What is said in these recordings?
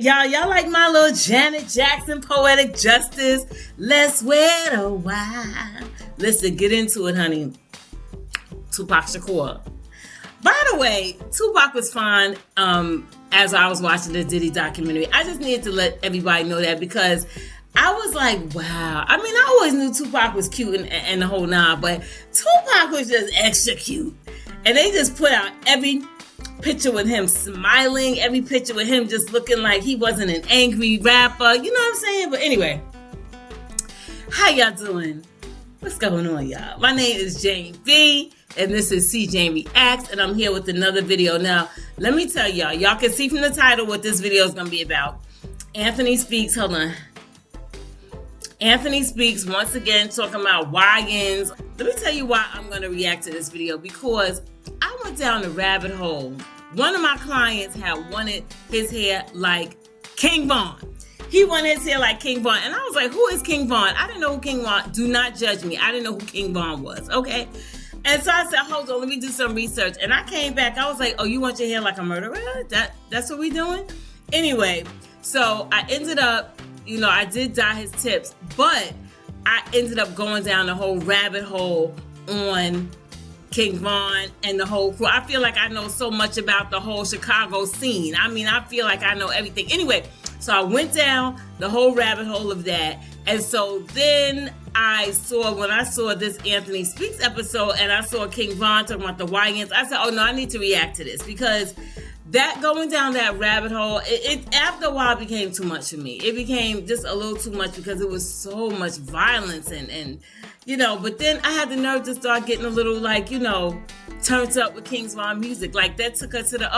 Y'all like my little Janet Jackson poetic justice? Let's wait a while. Listen, get into it, honey. Tupac Shakur. By the way, Tupac was fine as I was watching the Diddy documentary. I just needed to let everybody know that because I was like, wow. I mean, I always knew Tupac was cute and the whole nine, but Tupac was just extra cute. And they just put out every picture with him smiling, every picture with him just looking like he wasn't an angry rapper. You know what I'm saying? But anyway, how y'all doing? What's going on, y'all? My name is Jane B, and this is Jane Reacts, and I'm here with another video. Now, let me tell y'all can see from the title what this video is going to be about. Anthony Speaks, hold on. Anthony Speaks once again talking about YNs. Let me tell you why I'm going to react to this video, because I went down the rabbit hole. One of my clients had wanted his hair like King Von. He wanted his hair like King Von. And I was like, who is King Von? I didn't know who King Von. Do not judge me. I didn't know who King Von was, okay? And so I said, hold on, let me do some research. And I came back. I was like, oh, you want your hair like a murderer? That's what we doing? Anyway, so I ended up, I did dye his tips, but I ended up going down the whole rabbit hole on King Von and the whole crew. I feel like I know so much about the whole Chicago scene. I mean, I feel like I know everything. Anyway, so I went down the whole rabbit hole of that. And so then when I saw this Anthony Speaks episode and I saw King Von talking about the YNs, I said, oh no, I need to react to this, because that going down that rabbit hole, it after a while became too much for me. It became just a little too much because it was so much violence and but then I had the nerve to start getting a little turned up with King Von music. Like that took her to the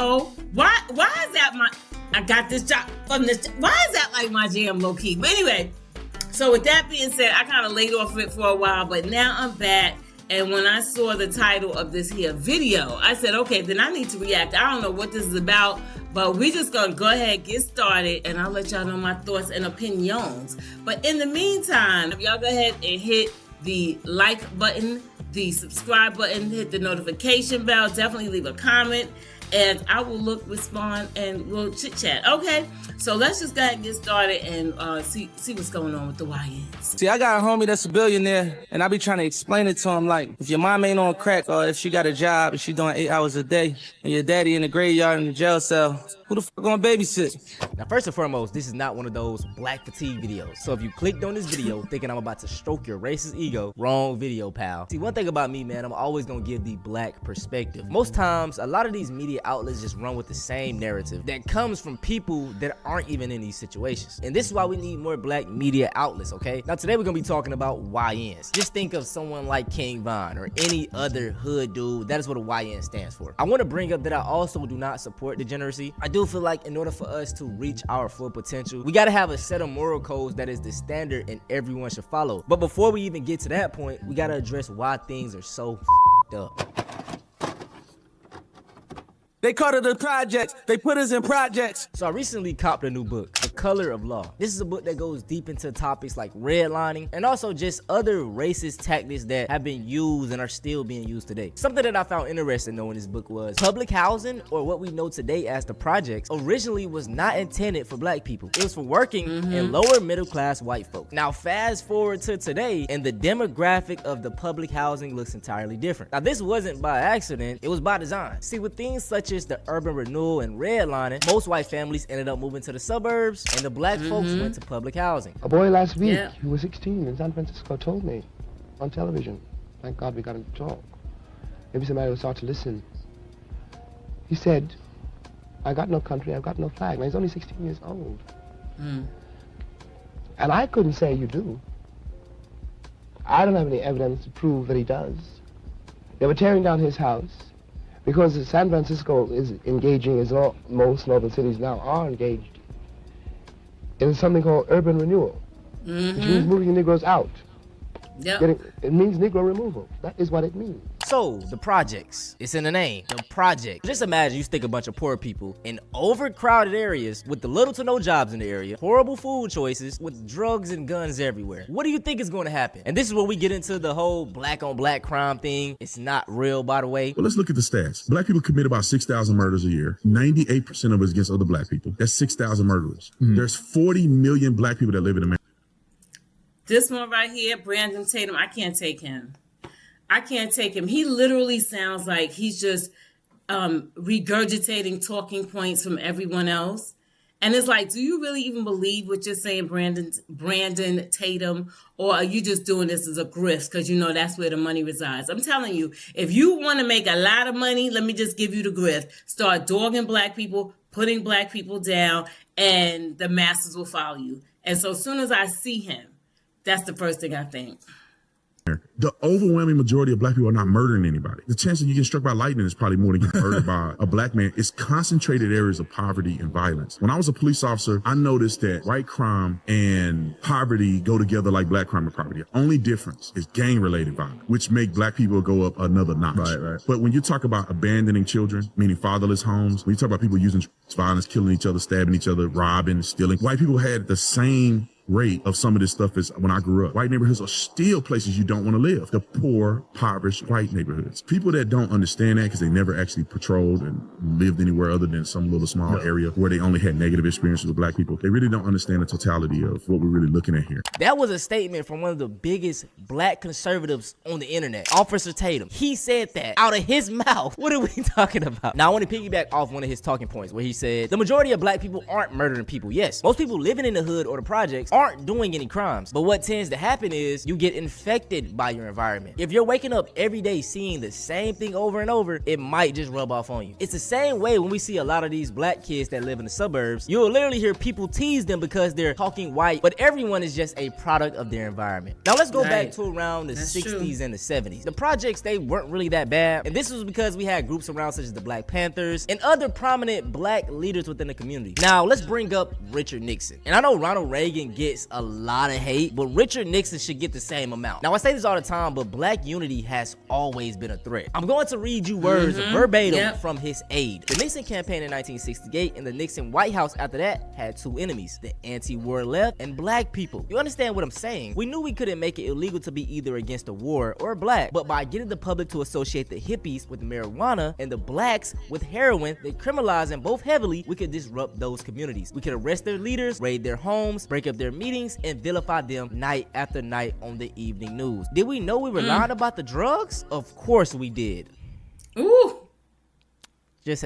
why is that I got this job from this, why is that like my jam low key? But anyway, so with that being said, I kind of laid off of it for a while, but now I'm back. And when I saw the title of this here video, I said, okay, then I need to react. I don't know what this is about, but we're just going to go ahead, get started, and I'll let y'all know my thoughts and opinions. But in the meantime, y'all go ahead and hit the like button, the subscribe button, hit the notification bell, definitely leave a comment, and I will respond, and we'll chit chat. Okay, so let's just go ahead and get started and see what's going on with the YNs. See, I got a homie that's a billionaire, and I be trying to explain it to him like, if your mom ain't on crack or if she got a job and she doing 8 hours a day, and your daddy in the graveyard in the jail cell, who the fuck gonna babysit? Now, first and foremost, this is not one of those black fatigue videos. So if you clicked on this video thinking I'm about to stroke your racist ego, wrong video, pal. See, one thing about me, man, I'm always gonna give the black perspective. Most times, a lot of these media outlets just run with the same narrative that comes from people that aren't even in these situations. And this is why we need more black media outlets, okay? Now, today we're gonna be talking about YNs. Just think of someone like King Von or any other hood dude. That is what a YN stands for. I wanna bring up that I also do not support degeneracy. I do feel like in order for us to reach our full potential, we gotta have a set of moral codes that is the standard and everyone should follow. But before we even get to that point, we gotta address why things are so f***ed up. They called it the projects. They put us in projects. So I recently copped a new book, The Color of Law. This is a book that goes deep into topics like redlining and also just other racist tactics that have been used and are still being used today. Something that I found interesting though in this book was public housing, or what we know today as the projects, originally was not intended for black people. It was for working and lower middle class white folks. Now fast forward to today and the demographic of the public housing looks entirely different. Now this wasn't by accident, it was by design. See, with things such as the urban renewal and redlining, most white families ended up moving to the suburbs and the black folks went to public housing. A boy last week who was 16 in San Francisco told me on television, thank God we got him to talk, maybe somebody will start to listen. He said, I got no country, I've got no flag. Now he's only 16 years old. And I couldn't say you do. I don't have any evidence to prove that he does. They were tearing down his house because San Francisco is engaging, as most northern cities now are engaged, in something called urban renewal, which means moving the Negroes out. It means Negro removal. That is what it means. So, the projects. It's in the name. The project. Just imagine you stick a bunch of poor people in overcrowded areas with the little to no jobs in the area, horrible food choices, with drugs and guns everywhere. What do you think is going to happen? And this is where we get into the whole black on black crime thing. It's not real, by the way. Well, let's look at the stats. Black people commit about 6,000 murders a year. 98% of us against other black people. That's 6,000 murderers. There's 40 million black people that live in America. This one right here, Brandon Tatum, I can't take him. I can't take him. He literally sounds like he's just regurgitating talking points from everyone else. And it's like, do you really even believe what you're saying, Brandon Tatum? Or are you just doing this as a grift because you know that's where the money resides? I'm telling you, if you want to make a lot of money, let me just give you the grift. Start dogging black people, putting black people down, and the masses will follow you. And so as soon as I see him, that's the first thing I think. The overwhelming majority of black people are not murdering anybody. The chance that you get struck by lightning is probably more than getting murdered by a black man. It's concentrated areas of poverty and violence. When I was a police officer, I noticed that white crime and poverty go together like black crime and poverty. The only difference is gang-related violence, which make black people go up another notch. Right. But when you talk about abandoning children, meaning fatherless homes, when you talk about people using violence, killing each other, stabbing each other, robbing, stealing, white people had the same rate of some of this stuff as when I grew up. White neighborhoods are still places you don't want to live. The poor, impoverished white neighborhoods. People that don't understand that because they never actually patrolled and lived anywhere other than some little small area where they only had negative experiences with black people. They really don't understand the totality of what we're really looking at here. That was a statement from one of the biggest black conservatives on the internet, Officer Tatum. He said that out of his mouth. What are we talking about? Now, I want to piggyback off one of his talking points where he said the majority of black people aren't murdering people. Yes, most people living in the hood or the projects aren't doing any crimes. But what tends to happen is you get infected by your environment. If you're waking up every day seeing the same thing over and over, it might just rub off on you. It's the same way when we see a lot of these black kids that live in the suburbs. You'll literally hear people tease them because they're talking white, but everyone is just a product of their environment. Now let's go back to around the 60s and the 70s. The projects, they weren't really that bad, and this was because we had groups around such as the Black Panthers and other prominent black leaders within the community. Now let's bring up Richard Nixon. And I know Ronald Reagan gets a lot of hate, but Richard Nixon should get the same amount. Now I say this all the time, but black unity has always been a threat. I'm going to read you words verbatim from his aide. The Nixon campaign in 1968 and the Nixon White House after that had two enemies, the anti-war left and black people. You understand what I'm saying? We knew we couldn't make it illegal to be either against the war or black, but by getting the public to associate the hippies with marijuana and the blacks with heroin, they criminalized them both heavily, we could disrupt those communities. We could arrest their leaders, raid their homes, break up their meetings, and vilify them night after night on the evening news. Did we know we were lying about the drugs? Of course we did. Ooh. Just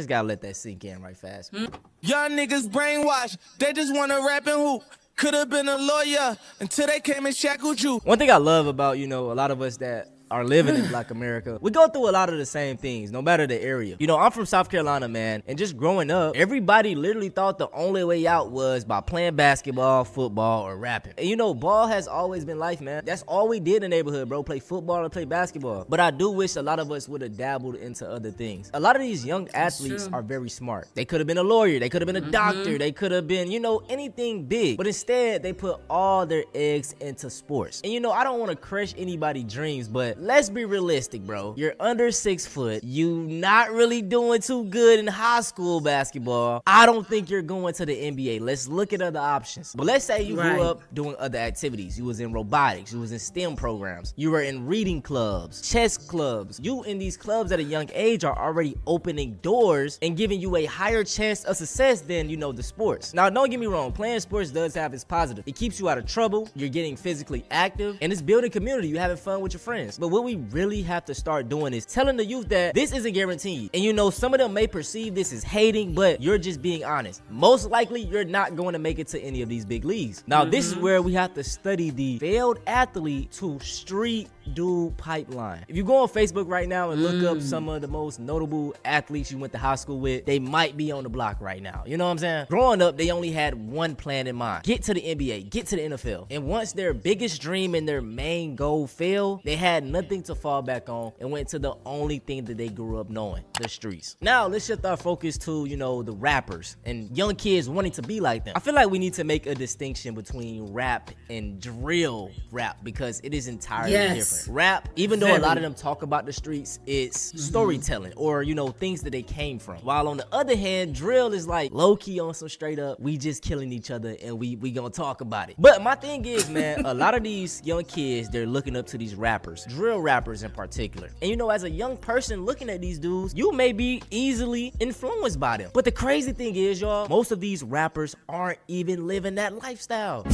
gotta let that sink in right fast. Y'all niggas brainwashed. They just wanna rap and hoop. Could've been a lawyer until they came and shackled you. One thing I love about, a lot of us that are living in Black America, we go through a lot of the same things, no matter the area. I'm from South Carolina, man, and just growing up, everybody literally thought the only way out was by playing basketball, football, or rapping. And ball has always been life, man. That's all we did in the neighborhood, bro, play football and play basketball. But I do wish a lot of us would have dabbled into other things. A lot of these young athletes are very smart. They could have been a lawyer, they could have been a doctor, they could have been, anything big. But instead, they put all their eggs into sports. And I don't want to crush anybody's dreams, but let's be realistic, bro. You're under 6 foot. You not really doing too good in high school basketball. I don't think you're going to the NBA. Let's look at other options. But let's say you grew up doing other activities. You was in robotics. You was in STEM programs. You were in reading clubs, chess clubs. You in these clubs at a young age are already opening doors and giving you a higher chance of success than, the sports. Now, don't get me wrong. Playing sports does have its positive. It keeps you out of trouble. You're getting physically active. And it's building community. You're having fun with your friends. But what we really have to start doing is telling the youth that this isn't guaranteed. And some of them may perceive this as hating, but you're just being honest. Most likely, you're not going to make it to any of these big leagues. Now, this is where we have to study the failed athlete to street dude pipeline. If you go on Facebook right now and look up some of the most notable athletes you went to high school with, they might be on the block right now. You know what I'm saying? Growing up, they only had one plan in mind. Get to the NBA, get to the NFL. And once their biggest dream and their main goal failed, they had nothing to fall back on and went to the only thing that they grew up knowing, the streets. Now, let's shift our focus to, the rappers and young kids wanting to be like them. I feel like we need to make a distinction between rap and drill rap because it is entirely different. different. Rap, even though a lot of them talk about the streets, it's storytelling or, you know, things that they came from. While on the other hand, drill is like low-key on some straight up, we just killing each other and we gonna talk about it. But my thing is, man, a lot of these young kids, they're looking up to these rappers, drill rappers in particular. And you know, as a young person looking at these dudes, you may be easily influenced by them. But the crazy thing is, y'all, most of these rappers aren't even living that lifestyle.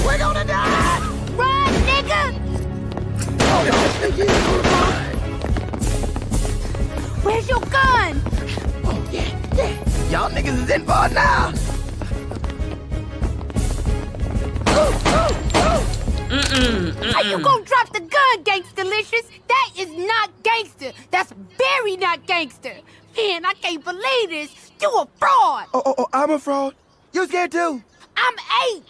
We're gonna die! Run, nigga! Where's your gun? Oh, yeah. Y'all niggas is involved now. How you gonna drop the gun, Gangsta-licious? That is not gangster. That's very not gangster. Man, I can't believe this. You a fraud. Oh, I'm a fraud? You scared too? I'm 8.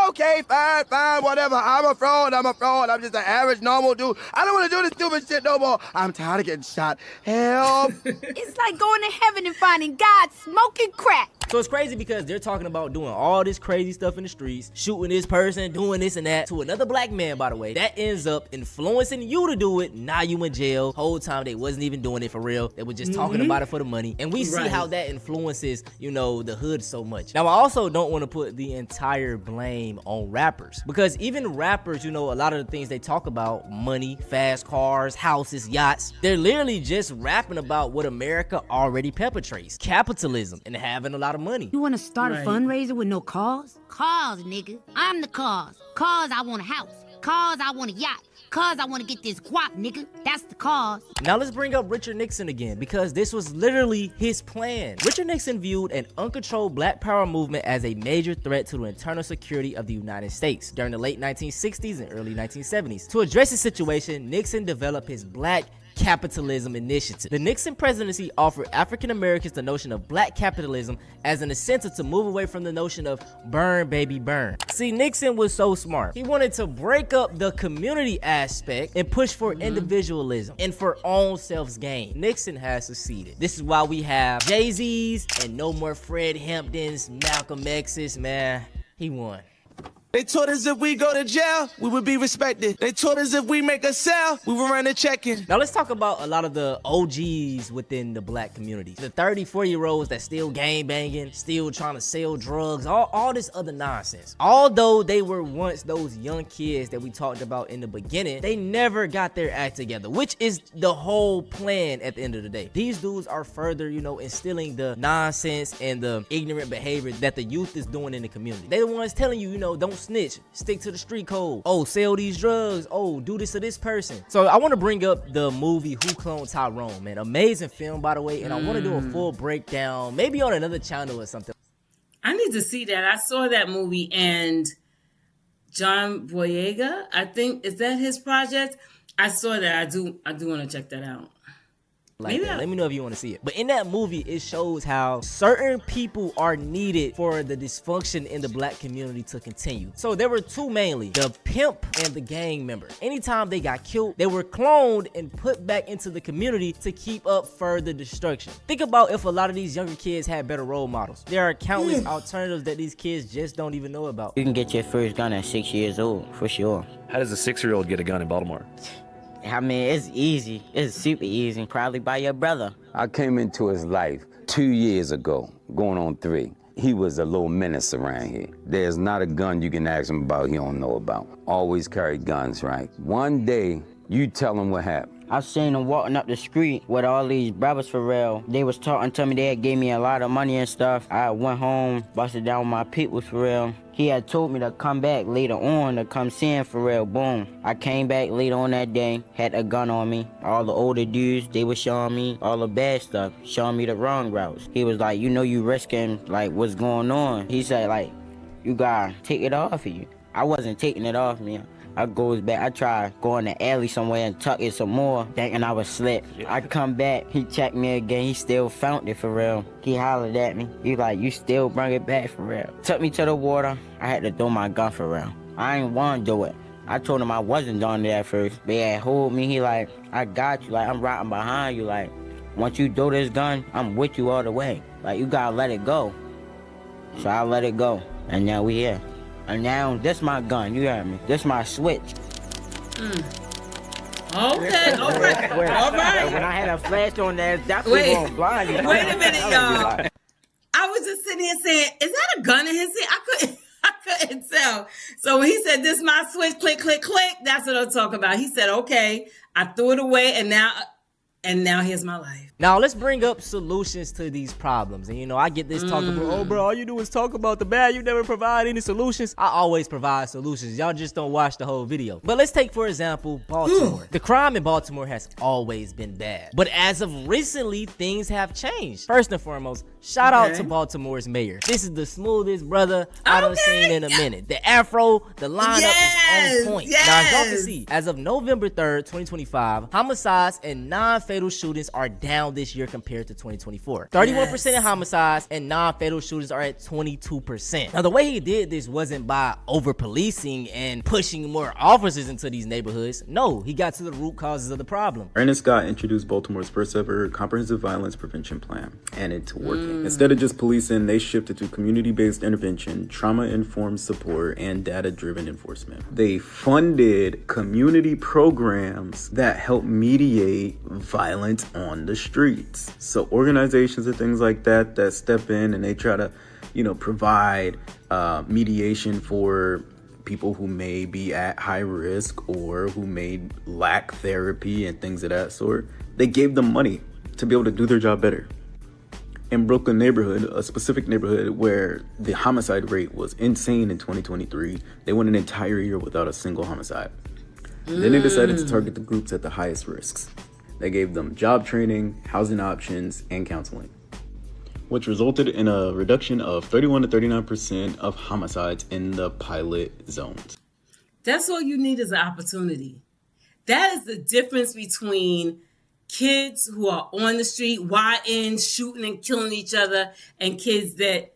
Okay, fine, whatever. I'm a fraud. I'm just an average, normal dude. I don't want to do this stupid shit no more. I'm tired of getting shot. Help. It's like going to heaven and finding God smoking crack. So it's crazy because they're talking about doing all this crazy stuff in the streets, shooting this person, doing this and that to another black man, by the way. That ends up influencing you to do it. Now you in jail. Whole time they wasn't even doing it for real. They were just talking about it for the money. And we see how that influences, you know, the hood so much. Now, I also don't want to put the entire blame on rappers, because even rappers, you know, a lot of the things they talk about, money, fast cars, houses, yachts, they're literally just rapping about what America already perpetrates: capitalism and having a lot of money. You want to start a fundraiser with no cause? Cause, nigga. I'm the cause. Cause I want a house. Cause I want a yacht. Cause I want to get this guap, nigga. That's the cause. Now let's bring up Richard Nixon again, because this was literally his plan. Richard Nixon viewed an uncontrolled black power movement as a major threat to the internal security of the United States during the late 1960s and early 1970s. To address the situation, Nixon developed his Black Capitalism Initiative. The Nixon presidency offered African Americans the notion of black capitalism as an incentive to move away from the notion of burn, baby, burn. See, Nixon was so smart. He wanted to break up the community aspect and push for individualism and for own self's gain. Nixon has succeeded. This is why we have Jay-Z's and no more Fred Hamptons, Malcolm X's, man. He won. They taught us if we go to jail, we would be respected. They taught us if we make a sale, we would run a check-in. Now let's talk about a lot of the OGs within the black community. The 34-year-olds that still gang banging, still trying to sell drugs, all this other nonsense. Although they were once those young kids that we talked about in the beginning, they never got their act together, which is the whole plan at the end of the day. These dudes are further, you know, instilling the nonsense and the ignorant behavior that the youth is doing in the community. They're the ones telling you, you know, don't snitch, stick to the street code. Oh, sell these drugs. Oh, do this to this person. So I want to bring up the movie Who Cloned Tyrone, man. Amazing film, by the way, and I want to do a full breakdown, maybe on another channel or something. I need to see that. I saw that movie, and John Boyega, I think, is that his project? I saw that. I do want to check that out. Like that. Let me know if you want to see it. But in that movie, it shows how certain people are needed for the dysfunction in the black community to continue. So there were two mainly, the pimp and the gang member. Anytime they got killed, they were cloned and put back into the community to keep up further destruction. Think about if a lot of these younger kids had better role models. There are countless alternatives that these kids just don't even know about. You can get your first gun at 6 years old, for sure. How does a 6-year-old get a gun in Baltimore? I mean, it's easy. It's super easy, probably by your brother. I came into his life 2 years ago, going on 3. He was a little menace around here. There's not a gun you can ask him about he don't know about. Always carry guns, right? One day, you tell him what happened. I seen him walking up the street with all these brothers for real. They was talking to me, they had gave me a lot of money and stuff. I went home, busted down with my people for real. He had told me to come back later on to come see him for real, boom. I came back later on that day, had a gun on me. All the older dudes, they was showing me all the bad stuff, showing me the wrong routes. He was like, you know you risking like what's going on. He said like, you gotta take it off of you. I wasn't taking it off me. I goes back, I tried going to alley somewhere and tuck it some more, thinking I was slip. I come back, he checked me again, he still found it for real. He hollered at me, he like, you still bring it back for real. Took me to the water, I had to throw my gun for real. I ain't want to do it. I told him I wasn't doing it at first. But he had hold me, he like, I got you, like I'm riding behind you, like, once you throw this gun, I'm with you all the way. Like, you gotta let it go. So I let it go, and now we here. And now, this my gun, you heard me. This my switch. Okay, all right, all right. When I had a flash on that, that's Wait. what blind. Wait a minute, y'all. I was just sitting here saying, is that a gun in his hand? I couldn't tell. So when he said, this is my switch, click, click, click, that's what I'm talking about. He said, okay, I threw it away, and now here's my life. Now let's bring up solutions to these problems. And you know, I get this talk about, oh bro, all you do is talk about the bad, you never provide any solutions. I always provide solutions. Y'all just don't watch the whole video. But let's take, for example, Baltimore. The crime in Baltimore has always been bad. But as of recently, things have changed. First and foremost, shout out to Baltimore's mayor. This is the smoothest brother I done seen in a minute. The afro, the lineup is on point. Now, as y'all can see, as of November 3rd, 2025, homicides and non-fatal shootings are down this year compared to 2024. 31% of homicides and non-fatal shootings are at 22%. Now, the way he did this wasn't by over-policing and pushing more officers into these neighborhoods. No, he got to the root causes of the problem. Brandon Scott introduced Baltimore's first ever comprehensive violence prevention plan, and it's working. Instead of just policing, they shifted to community-based intervention, trauma-informed support, and data-driven enforcement. They funded community programs that help mediate violence on the streets. So organizations and things like that step in and they try to, you know, provide mediation for people who may be at high risk or who may lack therapy and things of that sort. They gave them money to be able to do their job better. In Brooklyn neighborhood, a specific neighborhood where the homicide rate was insane in 2023, they went an entire year without a single homicide. Then they decided to target the groups at the highest risks. They gave them job training, housing options, and counseling, which resulted in a reduction of 31 to 39% of homicides in the pilot zones. That's all you need is an opportunity. That is the difference between kids who are on the street, YN, shooting and killing each other, and kids that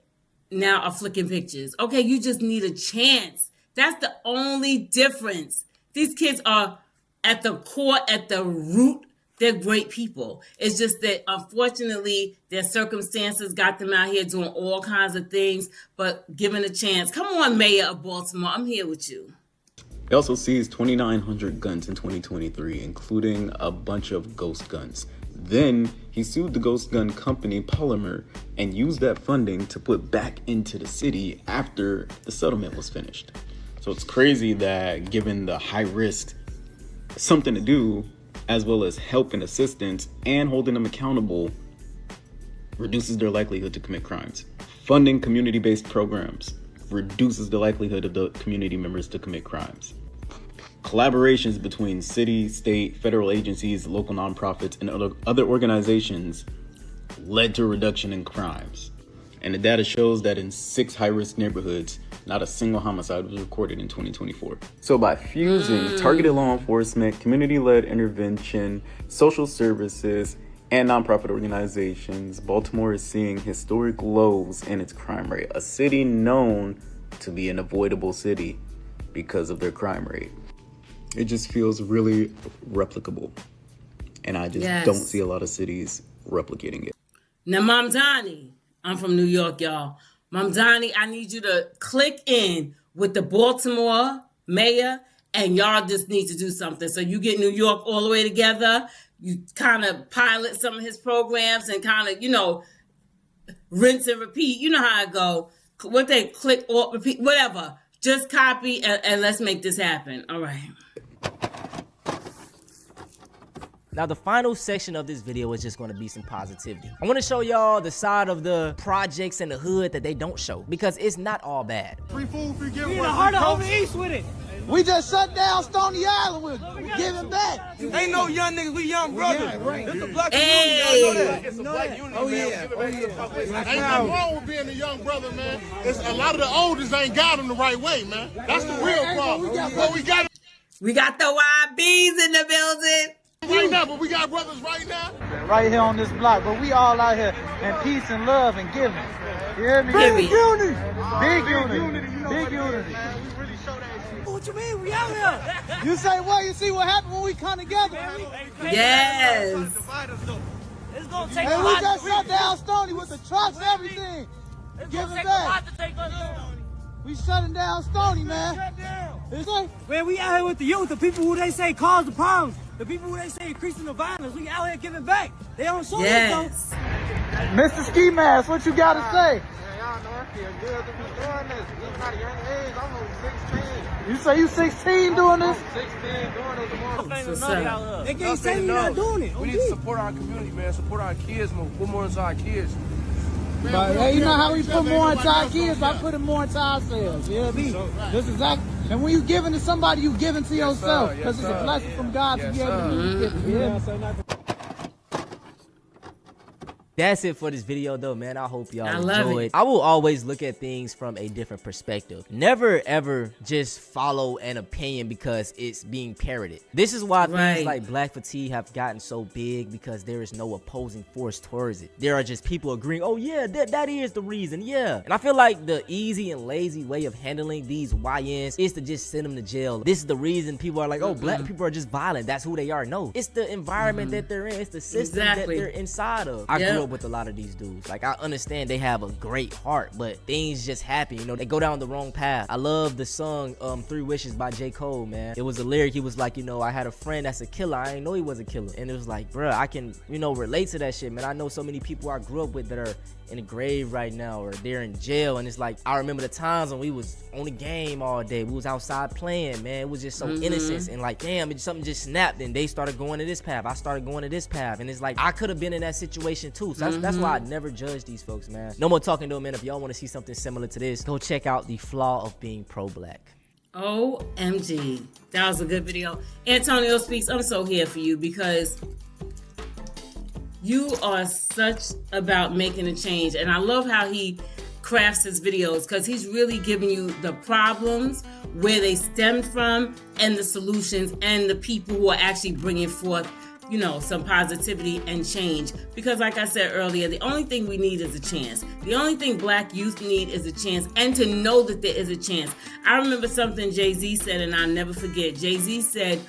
now are flicking pictures. Okay, you just need a chance. That's the only difference. These kids are at the core, at the root, they're great people. It's just that, unfortunately, their circumstances got them out here doing all kinds of things, but given a chance. Come on, Mayor of Baltimore, I'm here with you. They also seized 2,900 guns in 2023, including a bunch of ghost guns. Then he sued the ghost gun company Polymer and used that funding to put back into the city after the settlement was finished. So it's crazy that given the high risk, something to do, as well as help and assistance and holding them accountable, reduces their likelihood to commit crimes. Funding community-based programs reduces the likelihood of the community members to commit crimes. Collaborations between city, state, federal agencies, local nonprofits, and other organizations led to a reduction in crimes. And the data shows that in 6 high-risk neighborhoods, not a single homicide was recorded in 2024. So by fusing targeted law enforcement, community-led intervention, social services, and nonprofit organizations, Baltimore is seeing historic lows in its crime rate, a city known to be an avoidable city because of their crime rate. It just feels really replicable. And I just don't see a lot of cities replicating it. Now, Mamdani, I'm from New York, y'all. Mamdani, I need you to click in with the Baltimore mayor, and y'all just need to do something. So you get New York all the way together. You kind of pilot some of his programs and kind of, you know, rinse and repeat. You know how it go. What they click or repeat, whatever. Just copy and let's make this happen. All right. Now, the final section of this video is just going to be some positivity. I want to show y'all the side of the projects in the hood that they don't show, because it's not all bad. Free food, free giveaway. We the heart of over east with it. We just shut down Stony Island with giving back. Ain't no young niggas, we young brothers. Yeah, right. It's a black community, y'all know that. It's a black unity, man. Ain't nothing wrong with being a young brother, man. It's a lot of the oldest ain't got them the right way, man. That's the real problem. We got the YBs in the building. Right now, but we got brothers right now. Right here on this block, but we all out here in peace and love and giving. You hear me? Big unity. Big unity. Big unity. What you mean? We out here. You say what? You see what happened when we come together? Yes. It's gonna take and we just shut down Stony with the trucks and everything. Give it back. We shutting down Stony, man. Man, we out here with the youth, the people who they say cause the problems, the people who they say increasing the violence. We out here giving back. They don't show us though. Mr. Ski Mask, what you gotta say? Y'all know I feel good to be doing this. Even at a young age, I'm only 16. You say you 16 doing this? 16 doing this. They can't say you're not doing it. We need to support our community, man. Support our kids more. Put more into our kids. But hey, you know how we put more into our kids? By putting more into ourselves. You know what I mean? This is exactly. And when you giving to somebody, you giving to yourself. Because it's a blessing from God to be able to do this. Yeah. That's it for this video though, man. I hope y'all enjoyed. I will always look at things from a different perspective. Never ever just follow an opinion because it's being parroted. This is why things like black fatigue have gotten so big, because there is no opposing force towards it. There are just people agreeing, oh yeah, that is the reason, yeah. And I feel like the easy and lazy way of handling these YNs is to just send them to jail. This is the reason people are like, oh, black people are just violent. That's who they are. No, it's the environment that they're in. It's the system that they're inside of. I grew up with a lot of these dudes. Like, I understand they have a great heart, but things just happen, you know, they go down the wrong path. I love the song 3 Wishes by J. Cole, man. It was a lyric, he was like, you know, I had a friend that's a killer, I didn't know he was a killer. And it was like, bruh, I can, you know, relate to that shit, man. I know so many people I grew up with that are in the grave right now, or they're in jail, and it's like, I remember the times when we was on the game all day, we was outside playing, man. It was just so innocent, and like, damn, something just snapped and they started going to this path, I started going to this path, and it's like, I could have been in that situation too. So that's why I never judge these folks, man. No more talking though, man. If y'all want to see something similar to this, go check out The Flaw of Being Pro-Black. OMG, that was a good video. Antonio Speaks, I'm so here for you, because you are such about making a change, and I love how he crafts his videos, because he's really giving you the problems, where they stemmed from, and the solutions, and the people who are actually bringing forth, you know, some positivity and change. Because like I said earlier, the only thing we need is a chance. The only thing black youth need is a chance, and to know that there is a chance. I remember something Jay-Z said, and I'll never forget. Jay-Z said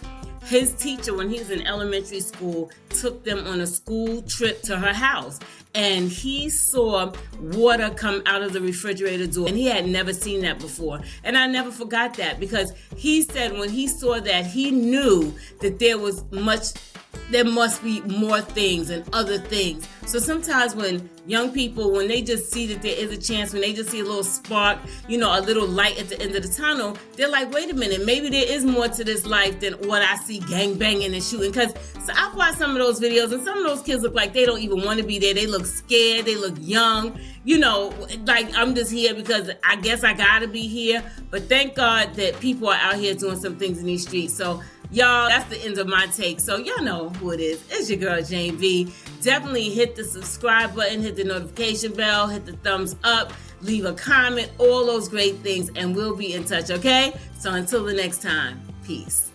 his teacher, when he was in elementary school, took them on a school trip to her house, and he saw water come out of the refrigerator door, and he had never seen that before. And I never forgot that, because he said when he saw that, he knew that there must be more things and other things. So sometimes when young people, when they just see that there is a chance, when they just see a little spark, you know, a little light at the end of the tunnel, they're like, wait a minute, maybe there is more to this life than what I see gang banging and shooting. Because so I've watched some of those videos, and some of those kids look like they don't even want to be there. They look scared, they look young, you know, like I'm just here because I guess I gotta be here. But thank God that people are out here doing some things in these streets. So y'all, that's the end of my take. So y'all know who it is. It's your girl, Jane V. Definitely hit the subscribe button, hit the notification bell, hit the thumbs up, leave a comment, all those great things, and we'll be in touch, okay? So until the next time, peace.